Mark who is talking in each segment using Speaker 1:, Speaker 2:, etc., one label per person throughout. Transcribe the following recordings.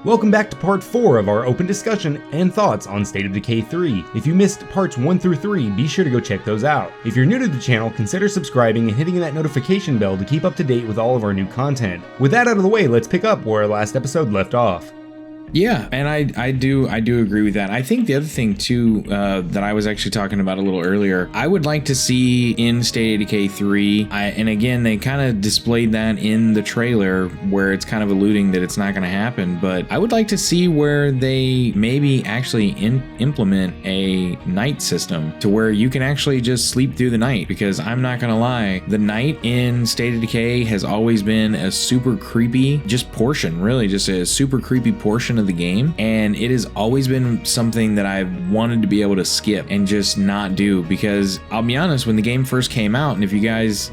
Speaker 1: Welcome back to part 4 of our open discussion and thoughts on State of Decay 3. If you missed parts 1 through 3, be sure to go check those out. If you're new to the channel, consider subscribing and hitting that notification bell to keep up to date with all of our new content. With that out of the way, let's pick up where our last episode left off.
Speaker 2: Yeah, and I do agree with that. I think the other thing too that I was actually talking about a little earlier, I would like to see in State of Decay 3, and again they kind of displayed that in the trailer where it's kind of alluding that it's not going to happen, but I would like to see where they maybe actually implement a night system to where you can actually just sleep through the night, because I'm not going to lie, the night in State of Decay has always been a super creepy portion, really just a super creepy portion of the game, and it has always been something that I've wanted to be able to skip and just not do, because I'll be honest, when the game first came out, and if you guys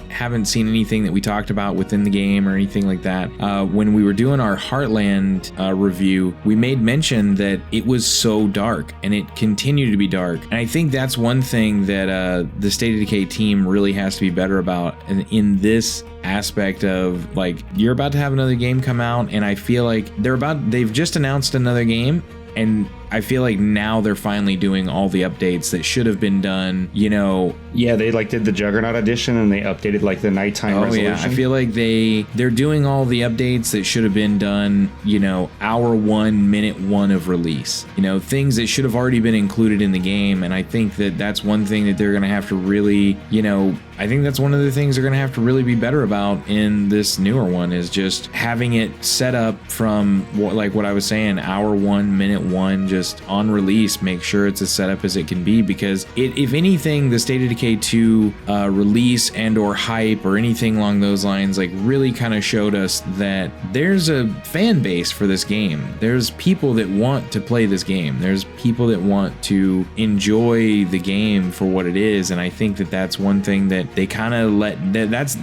Speaker 2: haven't seen anything that we talked about within the game or anything like that, when we were doing our Heartland review, we made mention that it was so dark and it continued to be dark, and I think that's one thing that the State of Decay team really has to be better about in this aspect of, like, you're about to have another game come out, and I feel like they've just announced another game, and I feel like now they're finally doing all the updates that should have been done,
Speaker 1: Yeah, they did the Juggernaut edition and they updated the nighttime resolution.
Speaker 2: Yeah, I feel like they're doing all the updates that should have been done, hour 1, minute 1 of release. Things that should have already been included in the game, and I think that that's one thing that they're going to have to really, I think that's one of the things they're going to have to really be better about in this newer one, is just having it set up from what I was saying, hour 1, minute 1, just on release. Make sure it's as set up as it can be, because if anything, the State of Decay 2 release and or hype or anything along those lines really kind of showed us that there's a fan base for this game. There's people that want to play this game. There's people that want to enjoy the game for what it is, and I think that that's one thing that they kind of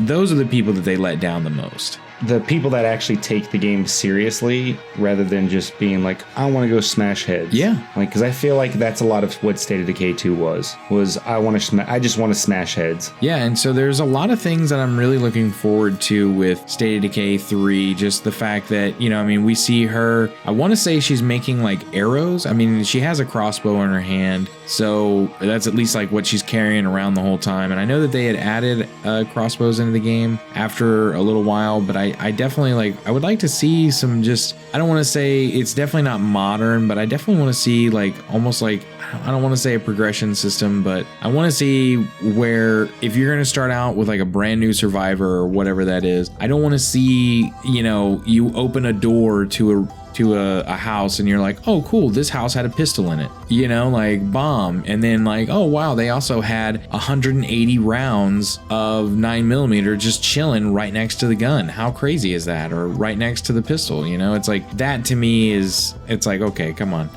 Speaker 2: those are the people that they let down the most.
Speaker 1: The people that actually take the game seriously rather than just being like, I want to go smash heads.
Speaker 2: Yeah.
Speaker 1: Because I feel like that's a lot of what State of Decay 2 was I just want to smash heads.
Speaker 2: Yeah, and so there's a lot of things that I'm really looking forward to with State of Decay 3. Just the fact that, we see her, I want to say she's making arrows. She has a crossbow in her hand, so that's at least what she's carrying around the whole time. And I know that they had added crossbows into the game after a little while, but I definitely I would like to see some, I don't want to say it's definitely not modern, but I definitely want to see almost I don't want to say a progression system, but I want to see where if you're going to start out with a brand new survivor or whatever that is, I don't want to see, you open a door to a house and you're like, oh cool, this house had a pistol in it, bomb, and then oh wow, they also had 180 rounds of 9mm just chilling right next to the gun. How crazy is that? Or right next to the pistol, it's that to me is, it's okay, come on.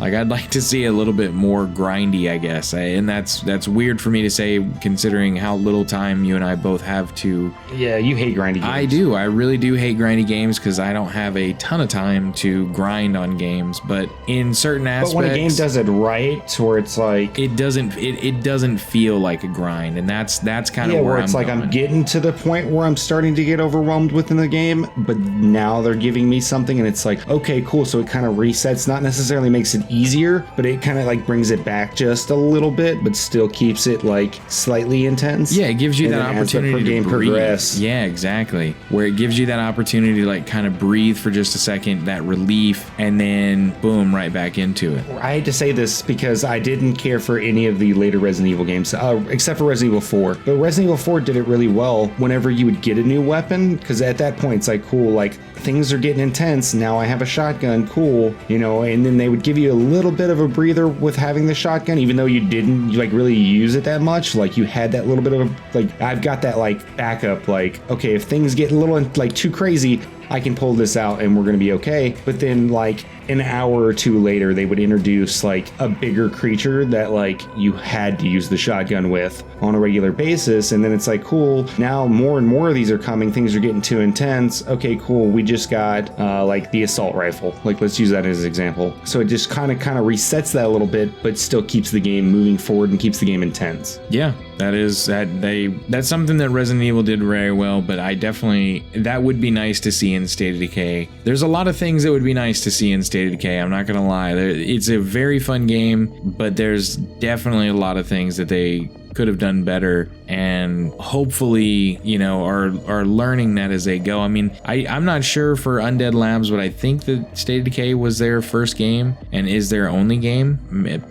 Speaker 2: I'd like to see a little bit more grindy, I guess. And that's weird for me to say, considering how little time you and I both have to...
Speaker 1: Yeah, you hate grindy games.
Speaker 2: I do. I really do hate grindy games, because I don't have a ton of time to grind on games. But in certain aspects...
Speaker 1: But when a game does it right, to where it's
Speaker 2: It doesn't feel like a grind. And that's kind of where
Speaker 1: it's
Speaker 2: I'm going.
Speaker 1: I'm getting to the point where I'm starting to get overwhelmed within the game, but now they're giving me something, and it's okay, cool. So it kind of resets, not necessarily makes it easier, but it kind of brings it back just a little bit, but still keeps it slightly intense.
Speaker 2: Yeah, it gives you that opportunity to breathe.
Speaker 1: Progress.
Speaker 2: Yeah, exactly. Where it gives you that opportunity to kind of breathe for just a second, that relief, and then boom, right back into it.
Speaker 1: I hate to say this because I didn't care for any of the later Resident Evil games, except for Resident Evil 4. But Resident Evil 4 did it really well whenever you would get a new weapon, because at that point it's cool, things are getting intense, now I have a shotgun, cool, and then they would give you a little bit of a breather with having the shotgun, even though you didn't really use it that much. You had that little bit of I've got that backup, okay, if things get a little too crazy, I can pull this out and we're going to be okay. But then an hour or two later, they would introduce a bigger creature that you had to use the shotgun with on a regular basis. And then it's cool, now more and more of these are coming, things are getting too intense. Okay, cool, we just got the assault rifle, let's use that as an example. So it just kind of resets that a little bit, but still keeps the game moving forward and keeps the game intense.
Speaker 2: Yeah. That's something that Resident Evil did very well, but that would be nice to see in State of Decay. There's a lot of things that would be nice to see in State of Decay. I'm not gonna lie. It's a very fun game, but there's definitely a lot of things that they could have done better, and hopefully, are learning that as they go. I mean, I'm not sure for Undead Labs, but I think that State of Decay was their first game and is their only game,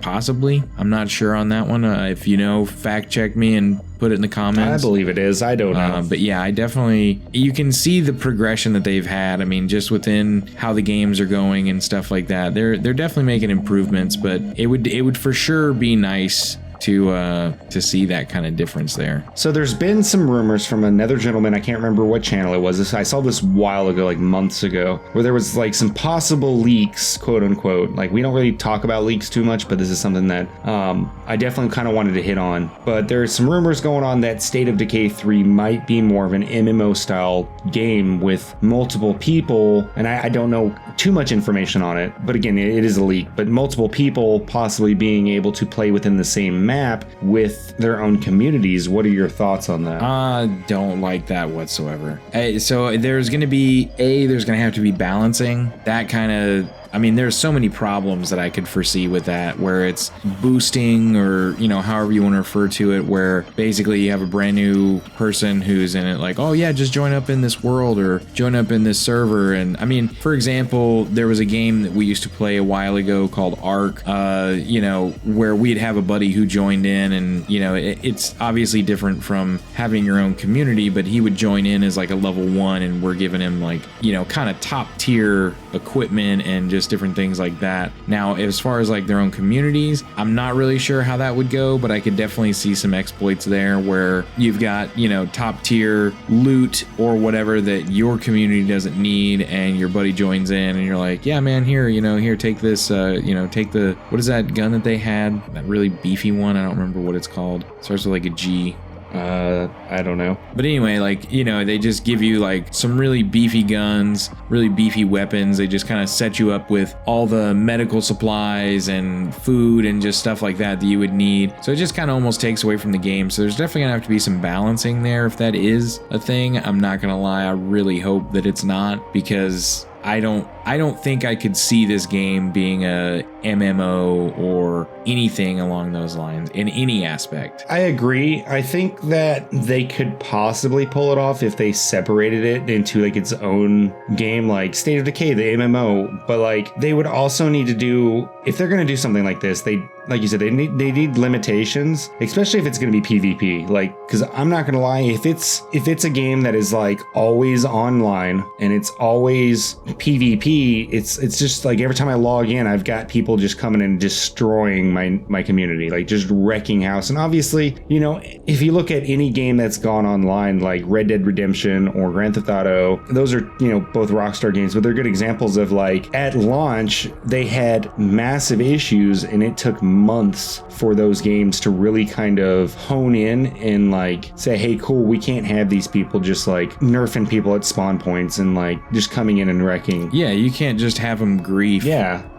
Speaker 2: possibly. I'm not sure on that one. If you know, fact check me and put it in the comments.
Speaker 1: I believe it is. I don't know.
Speaker 2: But yeah, you can see the progression that they've had. I mean, just within how the games are going and stuff like that. They're definitely making improvements, but it would for sure be nice to see that kind of difference there.
Speaker 1: So there's been some rumors from another gentleman, I can't remember what channel it was. I saw this a while ago, like months ago, where there was like some possible leaks, quote unquote. Like, we don't really talk about leaks too much, but this is something that I definitely kind of wanted to hit on. But there's some rumors going on that State of Decay 3 might be more of an MMO style game with multiple people, and I don't know too much information on it, but again, it is a leak, but multiple people possibly being able to play within the same map with their own communities. What are your thoughts on that?
Speaker 2: Don't like that whatsoever. So there's going to have to be balancing that kind of. I mean, there's so many problems that I could foresee with that, where it's boosting or, however you want to refer to it, where basically you have a brand new person who's in it like, oh yeah, just join up in this world or join up in this server. And I mean, for example, there was a game that we used to play a while ago called Ark, where we'd have a buddy who joined in, and, it's obviously different from having your own community, but he would join in as like a level 1, and we're giving him like, kind of top tier equipment and just different things like that. Now, as far as like their own communities, I'm not really sure how that would go, but I could definitely see some exploits there where you've got, top tier loot or whatever that your community doesn't need, and your buddy joins in and you're like, yeah, man, here, take this, take the, what is that gun that they had? That really beefy one. I don't remember what it's called. It starts with like a G.
Speaker 1: I don't know.
Speaker 2: But anyway, like, they just give you like some really beefy guns, really beefy weapons. They just kind of set you up with all the medical supplies and food and just stuff like that you would need. So it just kind of almost takes away from the game. So there's definitely gonna have to be some balancing there if that is a thing. I'm not gonna lie, I really hope that it's not, because I don't think I could see this game being a MMO or anything along those lines in any aspect.
Speaker 1: I agree. I think that they could possibly pull it off if they separated it into like its own game, like State of Decay, the MMO. But like, they would also need to do, if they're going to do something like this, like you said, they need limitations, especially if it's going to be PvP. Like, because I'm not going to lie, if it's a game that is like always online and it's always PvP, it's just like every time I log in, I've got people just coming and destroying my community, like just wrecking house. And obviously, if you look at any game that's gone online, like Red Dead Redemption or Grand Theft Auto, those are, both Rockstar games, but they're good examples of like at launch, they had massive issues and it took months for those games to really kind of hone in and like say, hey, cool, we can't have these people just like nerfing people at spawn points and like just coming in and wrecking.
Speaker 2: Yeah, you can't just have them grief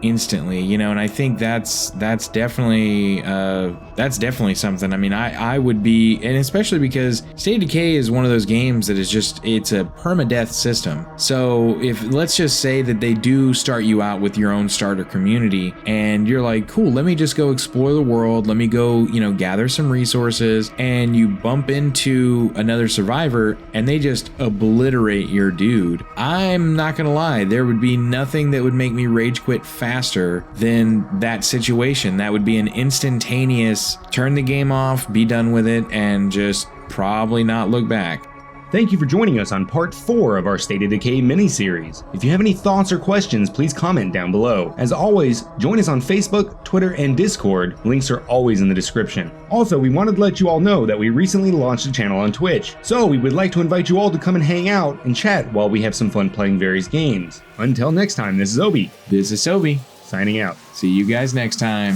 Speaker 2: instantly, and I think that's definitely something. I mean, I would be, and especially because State of Decay is one of those games that is just, it's a permadeath system. So if, let's just say that they do start you out with your own starter community and you're like, cool, let me just go explore the world, let me go, gather some resources, and you bump into another survivor and they just obliterate your dude. I'm not gonna lie, there would be nothing that would make me rage quit faster than that situation. That would be an instantaneous turn the game off, be done with it, and just probably not look back.
Speaker 1: Thank you for joining us on part 4 of our State of Decay mini-series. If you have any thoughts or questions, please comment down below. As always, join us on Facebook, Twitter, and Discord. Links are always in the description. Also, we wanted to let you all know that we recently launched a channel on Twitch, so we would like to invite you all to come and hang out and chat while we have some fun playing various games. Until next time, this is Obi.
Speaker 2: This is Sobi.
Speaker 1: Signing out.
Speaker 2: See you guys next time.